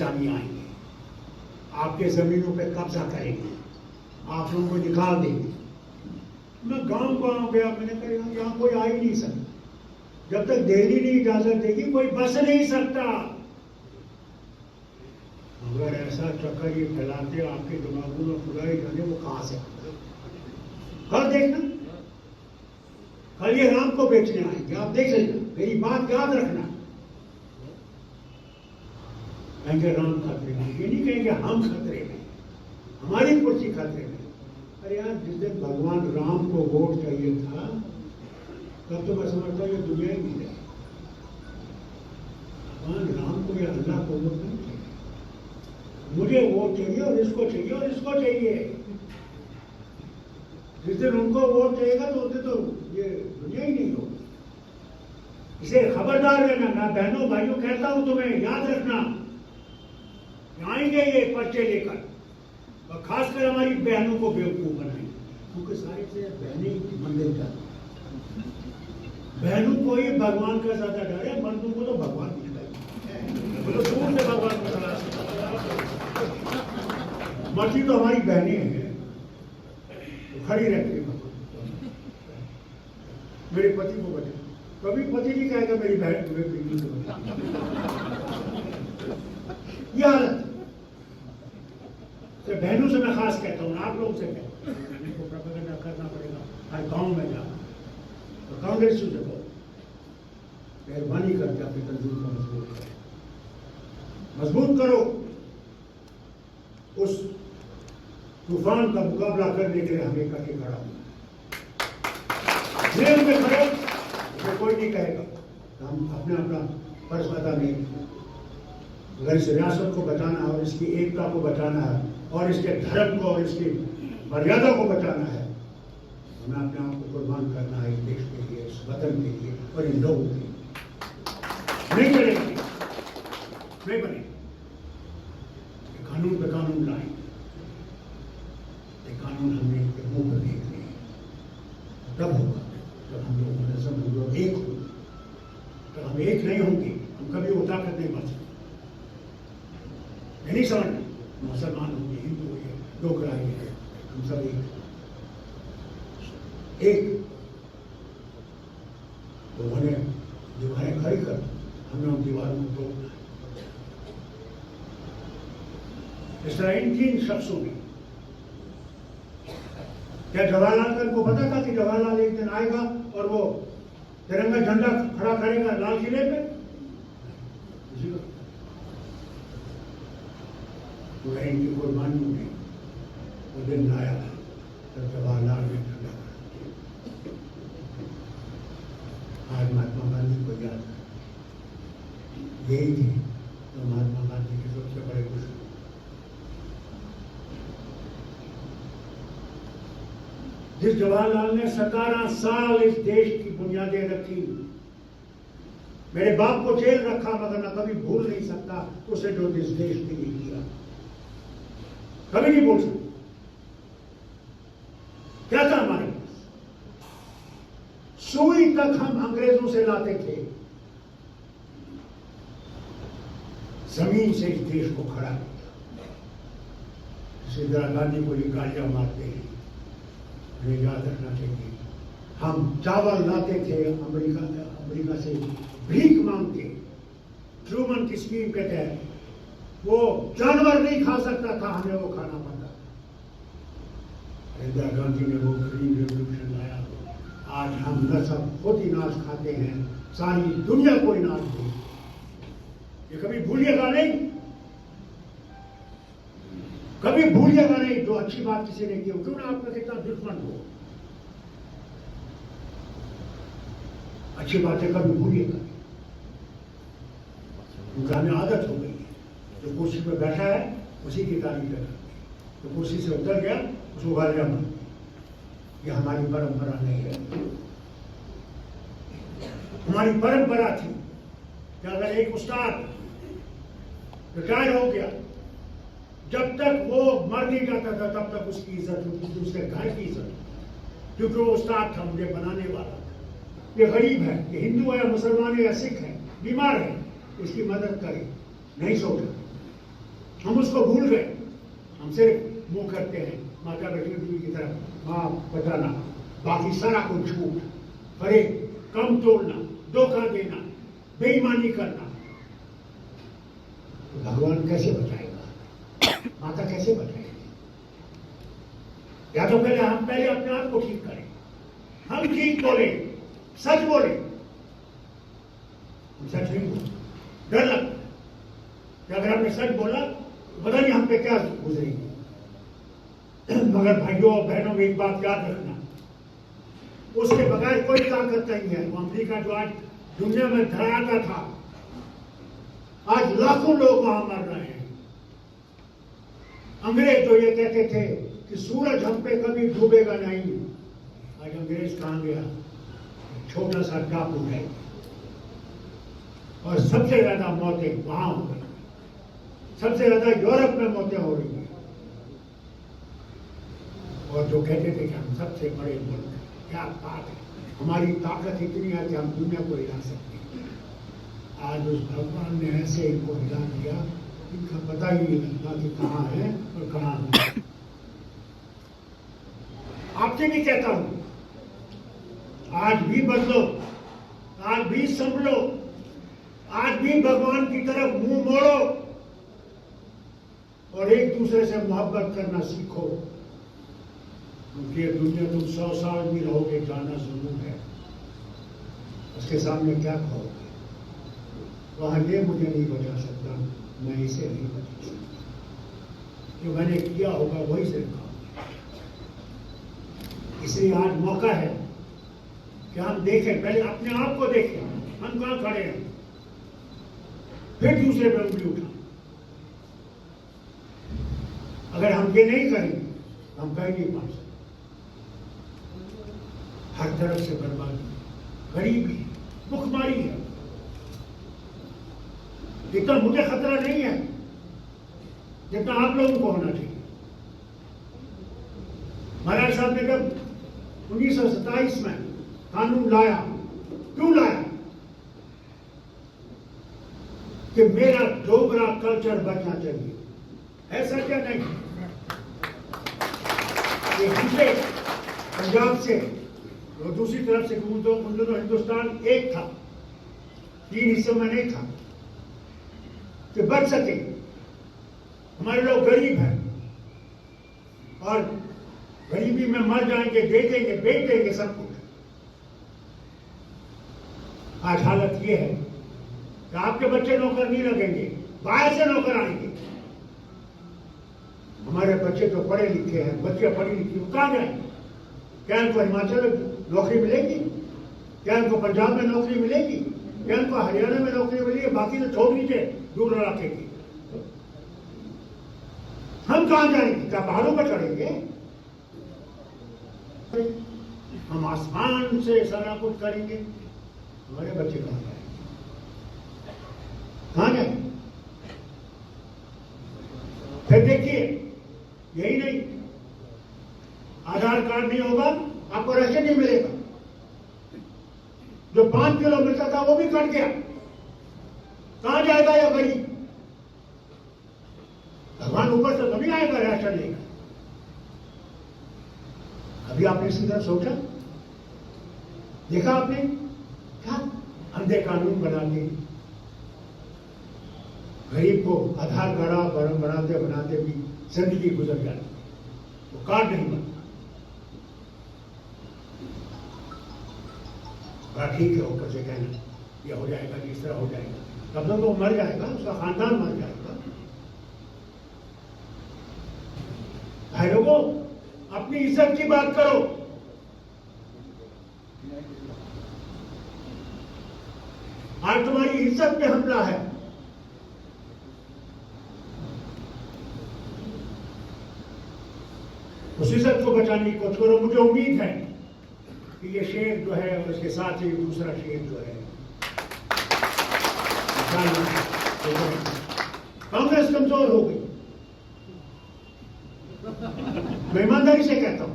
पाकिस्तानी आएंगे, आपके ज़मीनों पे कब्जा करेंगे, आप लोगों को निकाल देंगे। मैं गांव गया, मैंने कहा यहाँ कोई आ ही नहीं सकता, जब तक दिल्ली नहीं इजाजत देगी कोई बस नहीं सकता। अगर ऐसा चक्कर ये फैलाते आपके दिमागों में खुदा ही जाने वो कहां से, कल देखना, कल ये राम को बेचने आएंगे, आप देख लेना, मेरी बात याद रखना। कहेंगे राम खतरे में, ये नहीं कहेंगे हम खतरे में, हमारी कुर्सी खतरे में। अरे यार, जिस दिन भगवान राम को वोट चाहिए था तब तो मैं समझता हूँ ये दुनिया ही नहीं रही। भगवान राम को या अल्लाह को वोट नहीं चाहिए, मुझे वोट चाहिए और इसको चाहिए और इसको चाहिए। जिस दिन उनको वोट चाहिएगा तो उस दिन तो ये दुनिया ही नहीं होगी। इसे खबरदार रहना, मैं बहनों भाइयों कहता हूं तुम्हें, याद रखना, आएंगे ये पर्चे लेकर और खासकर हमारी बहनों को बेवकूफ बनाएंगे, क्योंकि सारी से बहनें मंदिर जाती, बहनों को ही भगवान का ज्यादा डर है, मर्दों को तो भगवान दिखता है, तो दूर से भगवान को तलाश। मर्जी तो हमारी बहनें हैं, खड़ी रहती है भगवान। मेरे पति को बचे, कभी पति नहीं कहेगा मेरी बहन तुम्हें बेटी को, यह हालत। तो बहनों से मैं खास कहता हूँ, आप लोगों से कहता हूँ, इनको प्रोपेगेंडा करना पड़ेगा हर गांव में जाकर, तो कांग्रेस से बोलो मेहरबानी करके अपनी तंजीम को मजबूत करो। उस तूफान का मुकाबला करने के लिए हमें इकट्ठे खड़ा होना, जेल में खड़े तो कोई नहीं कहेगा, हम अपने अपना फर्ज अदा नहीं। अगर इस रियासत को बचाना है और इसकी एकता को बचाना है और इसके धर्म को और इसकी मर्यादा को बचाना है, हमें अपने आप को कुर्बान करना है, इस देश के लिए, इस वतन के लिए और इन लोगों के लिए। नहीं बनेगी, नहीं बनेगी। कानून पे कानून लाएंगे, कानून हमने इनके मुंह पर देख लिए, तब होगा जब हम लोग मुनज़्ज़म, हम लोग एक होंगे। तो हम एक नहीं होंगे, हम कभी वो ताकत नहीं बच सकते। नहीं समझना, मुसलमान होंगे, हिंदू होंगे, डोगरा होंगे, हम सब एक। तो उन्हें दीवारें खड़ी कर, हमने उन दीवारों को तोड़ना। इस तरह इन 3 शख्सों ने, क्या जवाहरलाल नेहरू को पता था कि जवाहरलाल एक दिन आएगा और वो तिरंगा झंडा खड़ा करेगा लाल किले पे? तो इनकी कुर्बानियों ने वो दिन लाया जब जवाहरलाल ने झंडा खड़ा। आज महात्मा गांधी को याद है, यही थी तो महात्मा गांधी के सबसे बड़े दुश्मन। जिस जवाहरलाल ने 17 साल इस देश की बुनियादें रखी, मेरे बाप को जेल रखा, मगर मैं कभी भूल नहीं सकता उसे जो इस देश के लिए किया, कभी नहीं भूल सकता। क्या था हमारे पास? सुई तक हम अंग्रेजों से लाते थे, जमीन से इस देश को खड़ा किया। इंदिरा गांधी को ये गालियां मारते हैं, हमें याद रखना चाहिए, हम चावल लाते थे अमेरिका से भीख मांग के, ट्रूमन की स्कीम के तहत। वो जानवर नहीं खा सकता था, हमें वो खाना पड़ता। इंदिरा गांधी ने वो ग्रीन रेवोल्यूशन लाया, आज हम न सब खुद अनाज खाते हैं, सारी दुनिया को अनाज दे। ये कभी भूलिएगा नहीं, कभी भूलिएगा नहीं। जो अच्छी बात किसी ने की, क्यों ना आपका कितना दुश्मन हो, अच्छी बातें कभी भूलिएगा नहीं। उनका हमें आदत हो गई है, जो कुर्सी पर बैठा है उसी की तारीफ करते, तो कुर्सी से उतर गया उसको गालियां मारते। ये हमारी परंपरा नहीं है। हमारी परंपरा थी कि अगर एक उस्ताद रिटायर हो गया, जब तक वो मर नहीं जाता था तब तक उसकी इज्जत होती थी, उसके घर की इज्जत, क्योंकि वो उस्ताद था, मुझे बनाने वाला था। ये गरीब है, ये हिंदू है, मुसलमान है या सिख है, बीमार है, इसकी मदद करे, नहीं सोचा। उसको भूल गए। हम सिर्फ मुंह करते हैं माता लक्ष्मी की तरफ, माँ बताना, बाकी सारा कुछ झूठ, फरेब, कम तोड़ना, धोखा देना, बेईमानी करना। तो भगवान कैसे बचाएगा? माता कैसे बचाएगी? या तो पहले हम अपने आप को ठीक करें, हम ठीक बोले, सच बोले। हम सच नहीं बोले, डर लगता है कि अगर हमने सच बोला पता नहीं हम पे क्या गुजरेगी। मगर भाइयों और बहनों में एक बात याद रखना, उसके बगैर कोई ताकत नहीं है। वो अमेरिका जो आज दुनिया में धराता था, आज लाखों लोग वहां मर रहे हैं। अंग्रेज तो ये कहते थे कि सूरज हम पे कभी डूबेगा नहीं, आज अंग्रेज कहां गया? छोटा सा टापू है और सबसे ज्यादा मौतें वहां हो रही, सबसे ज्यादा यूरोप में मौतें हो रही हैं। और जो कहते थे कि हम सबसे बड़े मुल्क हैं, क्या बात है, हमारी ताकत इतनी है कि हम दुनिया को हिला सकते हैं। आज उस भगवान ने ऐसे इनको हिला दिया, इनका पता ही नहीं लगता कि कहाँ है और कहाँ नहीं। आपसे भी कहता हूं, आज भी बदलो, आज भी संभलो, आज भी भगवान की तरफ मुंह मोड़ो और एक दूसरे से मोहब्बत करना सीखो। क्योंकि दुनिया तुम 100 साल भी रहोगे, जाना जरूर है। उसके सामने क्या कहोगे? वहां ये मुझे नहीं बचा सकता, मैं इसे नहीं बचा सकता। जो मैंने किया होगा वही से खाऊंगा। इसलिए आज मौका है कि हम देखें, पहले अपने आप को देखें, हम कहां खड़े हैं, फिर दूसरे पे उंगली उठाएं। अगर हम ये नहीं करेंगे हम कहीं नहीं पहुंच सकते। हर तरफ से बर्बादी, गरीबी, भुखमरी है। इतना मुझे खतरा नहीं है जितना आप लोगों को होना चाहिए। महाराज साहब ने जब 1927 में कानून लाया, क्यों लाया? कि मेरा डोगरा कल्चर बचना चाहिए। ऐसा क्या नहीं? ये दूसरे पंजाब से और दूसरी तरफ से उन दोनों हिंदुस्तान एक था, 3 हिस्सों में नहीं था कि बच सके। हमारे लोग गरीब हैं और गरीबी में मर जाएंगे, दे देंगे, बेच देंगे सब कुछ। आज हालत ये है कि आपके बच्चे नौकर नहीं लगेंगे, बाहर से नौकर आएंगे। हमारे बच्चे तो पढ़े लिखे हैं, बच्चे पढ़ी लिखी, वो कहां जाएंगे? क्या इनको हिमाचल में नौकरी मिलेगी? क्या इनको पंजाब में नौकरी मिलेगी? क्या इनको हरियाणा में नौकरी मिलेगी? बाकी तो छोड़ दीजिए दूर इलाके की। हम कहां जाएंगे? क्या पहाड़ों पर चढ़ेंगे? हम आसमान से सारा कुछ करेंगे? हमारे बच्चे कहां जाएंगे? कहां जाएंगे? फिर देखिए, यही नहीं, आधार कार्ड नहीं होगा आपको राशन नहीं मिलेगा। जो 5 किलो मिलता था वो भी कट गया। कहां जाएगा या गरीब? भगवान ऊपर से तो नहीं आएगा राशन लेकर। अभी आपने इसी तरह सोचा, देखा आपने क्या अंधे कानून बना के गरीब को आधार कार्ड बनाते बनाते भी जिंदगी गुजर जाती, वो कार्ड नहीं बनता। ठीक है, ऊपर से कहना ये हो जाएगा, इस तरह हो जाएगा, तब तक वो मर जाएगा, उसका खानदान मर जाएगा। भाई लोगों, अपनी इज्जत की बात करो। आज तुम्हारी इज्जत पे हमला है। उस इज्जत को बचाने की कोशिश करो। मुझे उम्मीद है कि ये शेर जो है और उसके साथ ही दूसरा शेर जो है, कांग्रेस कमजोर हो गई। मैं ईमानदारी से कहता हूं,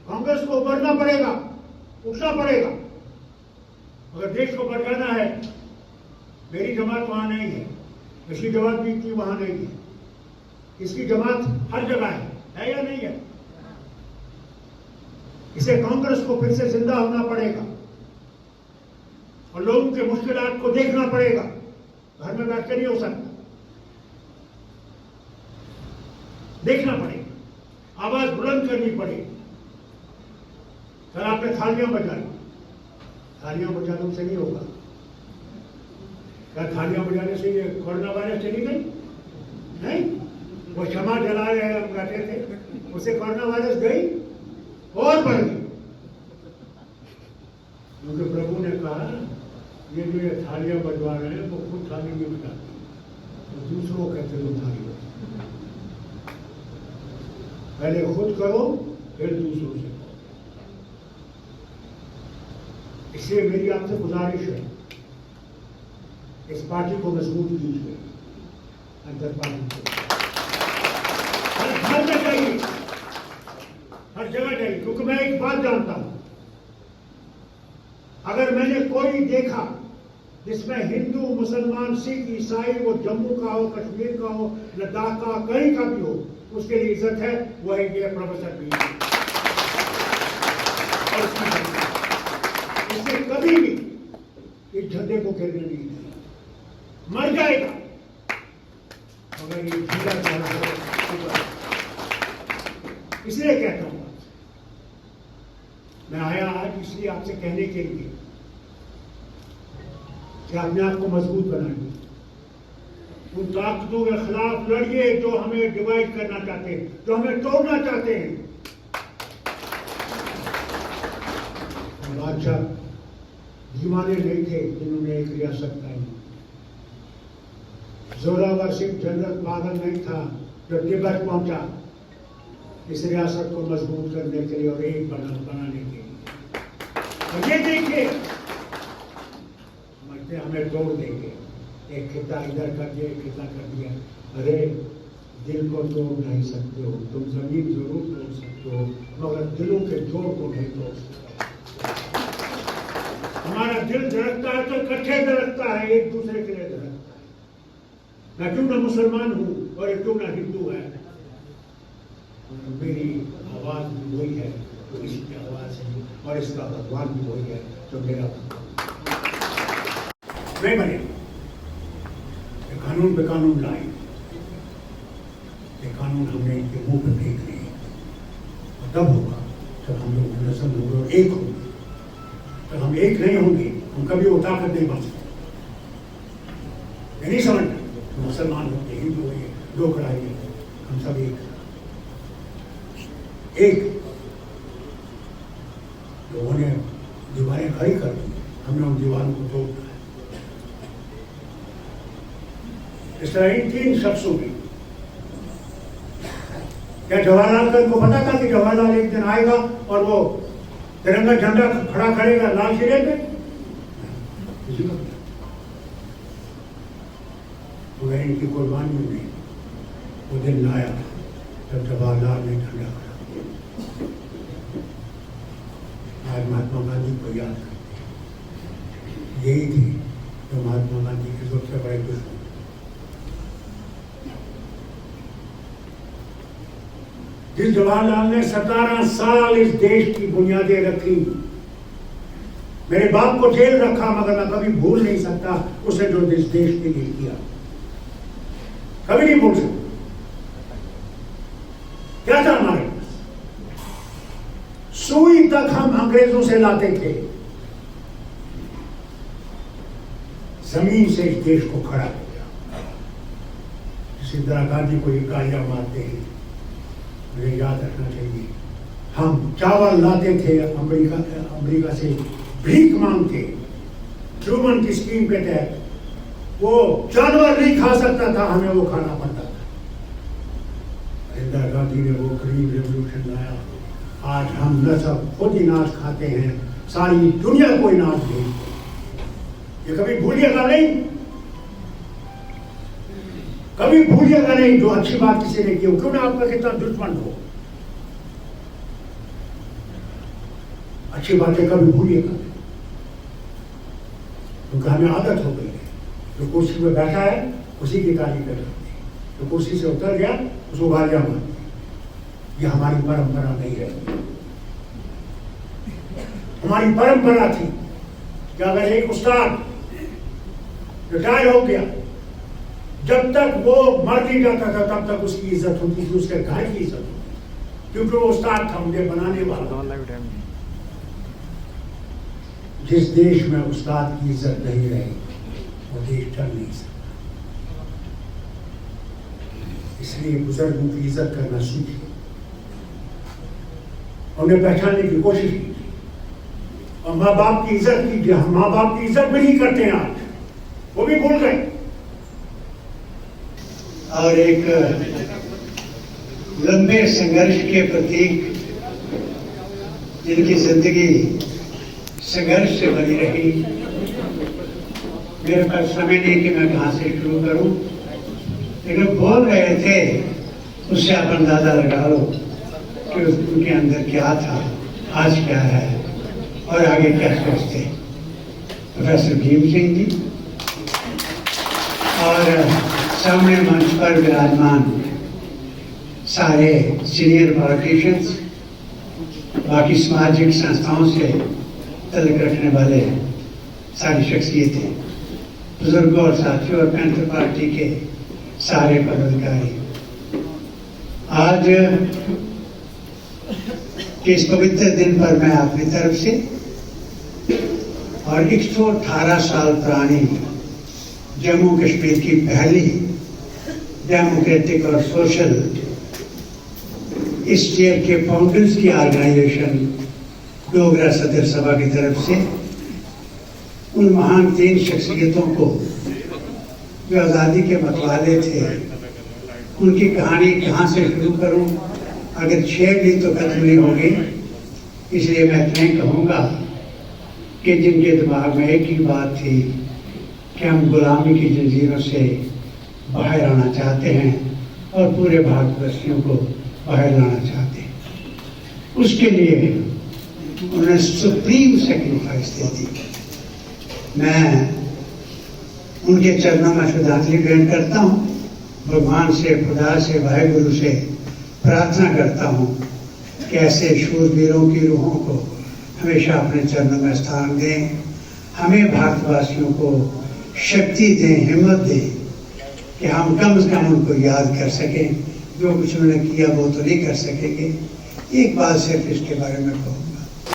कांग्रेस को उभरना पड़ेगा, उठना पड़ेगा। अगर देश को बचाना है, मेरी जमात वहां नहीं है, पिछली जमात भी इतनी वहां नहीं है, इसकी जमात हर जगह है या नहीं है? इसे कांग्रेस को फिर से जिंदा होना पड़ेगा और लोगों के मुश्किलात को देखना पड़ेगा। घर में बैठ कर नहीं हो सकता, देखना पड़ेगा, आवाज बुलंद करनी पड़ेगी। कल आपने थालियां बजाई, थालियां बजाने से नहीं होगा। क्या थालियां बजाने से ये कोरोना वायरस चली गई? नहीं, वो क्षमा जला रहे हैं, हम बैठे थे, उससे कोरोना वायरस गई और बढ़ गई। क्योंकि प्रभु ने कहा ये जो ये थालियां बजवा रहे हैं वो खुद थाली नहीं बजाते, तो दूसरों को कहते हो थाली बजा। पहले खुद करो फिर दूसरों से करो। इसलिए मेरी आपसे गुजारिश है, इस पार्टी को मजबूत कीजिए, अंतर पार्टी को हर घर में जाइए, हर जगह जाइए। क्योंकि मैं एक बात जानता हूं, अगर मैंने कोई देखा जिसमें हिंदू, मुसलमान, सिख, ईसाई, वो जम्मू का हो, कश्मीर का हो, लद्दाख का, कहीं का भी हो, उसके लिए इज्जत है, वो है ये प्रोफेसर भी। और इससे कभी भी इस झंडे को गिरने नहीं देगा, मर जाएगा अगर ये झंडा चढ़ा। इसलिए कहता हूं, मैं आया आज इसलिए आपसे कहने के लिए कि अपने आप को मजबूत बनाइए, उन ताकतों के खिलाफ लड़िए जो हमें डिवाइड करना चाहते हैं, जो हमें तोड़ना चाहते हैं। बादशाह दीवाने नहीं थे जिन्होंने एक रियासत कायम की। जोरावर सिंह जनरल पागल नहीं था जो तिब्बत पहुंचा इस रियासत को मजबूत करने के लिए और एक बनाने के लिए। और ये देखिए समझते हमें तोड़ देंगे, एक खिता इधर कर दिया, एक खिता कर दिया। अरे दिल को तोड़ नहीं सकते हो तुम, जमीन जरूर तोड़ सकते हो मगर दिलों के जोड़ को नहीं तोड़ सकते। हमारा दिल धड़कता है तो इकट्ठे धड़कता है, एक दूसरे के लिए धड़कता है। मैं क्यों ना मुसलमान हूं और क्यों ना हिंदू है, मेरी आवाज भी वही है तो इसकी आवाज है, और इसका भगवान भी वही है तो मेरा नहीं बने। कानून पे कानून लाए, ये कानून हमने इनके मुंह पे फेंक दिए, और तब होगा जब हम लोग नस्ल होंगे और एक होंगे। जब हम एक नहीं होंगे हम कभी वो ताकत नहीं बन सकते। नहीं समझना, तो मुसलमान होंगे, हिंदू होंगे, दो कड़ाई, हम सब एक लोगों ने दीवारें खड़ी कर दी, हमने उन दीवारों को तोड़ दिया। इस तरह इन तीन शख्सों की, क्या जवाहरलाल को पता था कि जवाहरलाल एक दिन आएगा और वो तिरंगा झंडा खड़ा करेगा लाल किले पे? किसी को तो इनकी कुर्बानियों ने वो दिन लाया जब जवाहरलाल ने झंडा खड़ा किया। आज महात्मा गांधी को याद करते, यही थे जो महात्मा गांधी के सबसे बड़े दुश्मन। जिस जवाहरलाल ने 17 साल इस देश की बुनियादें रखी, मेरे बाप को जेल रखा, मगर मैं कभी भूल नहीं सकता उसे जो इस देश के लिए किया, कभी नहीं भूल सकता। क्या था हमारे पास? सुई तक हम अंग्रेजों से लाते थे, जमीन से इस देश को खड़ा किया। इसी तरह गांधी को ये गालियां मारते हैं, मुझे याद रखना चाहिए, हम चावल लाते थे अमेरिका से भीख मांग के, ट्रूमन की स्कीम के तहत। वो जानवर नहीं खा सकता था, हमें वो खाना पड़ता था। इंदिरा गांधी ने वो ग्रीन रेवोल्यूशन लाया, आज हम न सब खुद अनाज खाते हैं, सारी दुनिया को अनाज भेजते हैं। ये कभी भूलिएगा नहीं, कभी भूलिएगा नहीं जो अच्छी बात किसी ने की हो, क्यों ना आपका कितना दुश्मन हो, अच्छी बातें कभी भूलिएगा। क्योंकि हमें आदत हो गई है, जो कुर्सी में बैठा है उसी की तारीफ करते हैं। तो कुर्सी से उतर गया, उसको गालियां मारी। ये हमारी परंपरा नहीं है। हमारी परंपरा थी कि अगर एक उस्ताद रिटायर हो गया, जब तक वो मर नहीं जाता था तब तक उसकी इज्जत होती थी, उसके घर की इज्जत होती थी, क्योंकि वो उस्ताद था, मुझे बनाने वाला। जिस देश में उस्ताद की इज्जत नहीं रही, वो देश चल नहीं सकता। इसलिए बुजुर्गों की इज्जत करना सीखिए, उन्हें पहचानने की कोशिश कीजिए, और माँ बाप की इज्जत कीजिए। हम माँ बाप की इज्जत भी नहीं करते हैं आज, वो भी भूल गए। और एक लंबे संघर्ष के प्रतीक, जिनकी जिंदगी संघर्ष से भरी रही। मेरे पास समय नहीं कि मैं कहाँ से शुरू करूं, लेकिन बोल रहे थे उससे आप अंदाजा लगा लो कि उनके अंदर क्या था, आज क्या है और आगे क्या सोचते। प्रोफेसर भीम सिंह जी और सामने मंच पर विराजमान सारे सीनियर पॉलिटिशियंस, बाकी सामाजिक संस्थाओं से तल्लुक रखने वाले सारी शख्सियतें, बुजुर्गों और साथियों और पैंथर पार्टी के सारे पदाधिकारी, आज के इस पवित्र दिन पर मैं अपनी तरफ से और 118 साल पुरानी जम्मू कश्मीर की पहली डेमोक्रेटिक और सोशल स्टेट के फाउंडर्स की ऑर्गेनाइजेशन डोगरा सदर सभा की तरफ से उन महान 3 शख्सियतों को जो आज़ादी के मतवाले थे, उनकी कहानी कहाँ से शुरू करूं, अगर छेड़ ली तो खत्म नहीं होगी। इसलिए मैं इतना ही कहूँगा कि जिनके दिमाग में एक ही बात थी कि हम गुलामी की जंजीरों से बाहर आना चाहते हैं और पूरे भारतवासियों को बाहर लाना चाहते हैं, उसके लिए उन्होंने सुप्रीम सेक्रीफाइस दे दी। मैं उनके चरणों में श्रद्धांजलि ग्रहण करता हूँ। भगवान से, खुदा से, वाहेगुरु से प्रार्थना करता हूँ कि ऐसे शूरवीरों की रूहों को हमेशा अपने चरणों में स्थान दें, हमें भारतवासियों को शक्ति दें, हिम्मत दें कि हम कम से कम उनको याद कर सकें। जो कुछ उन्होंने किया वो तो नहीं कर सकेंगे। एक बात सिर्फ इसके बारे में कहूँ,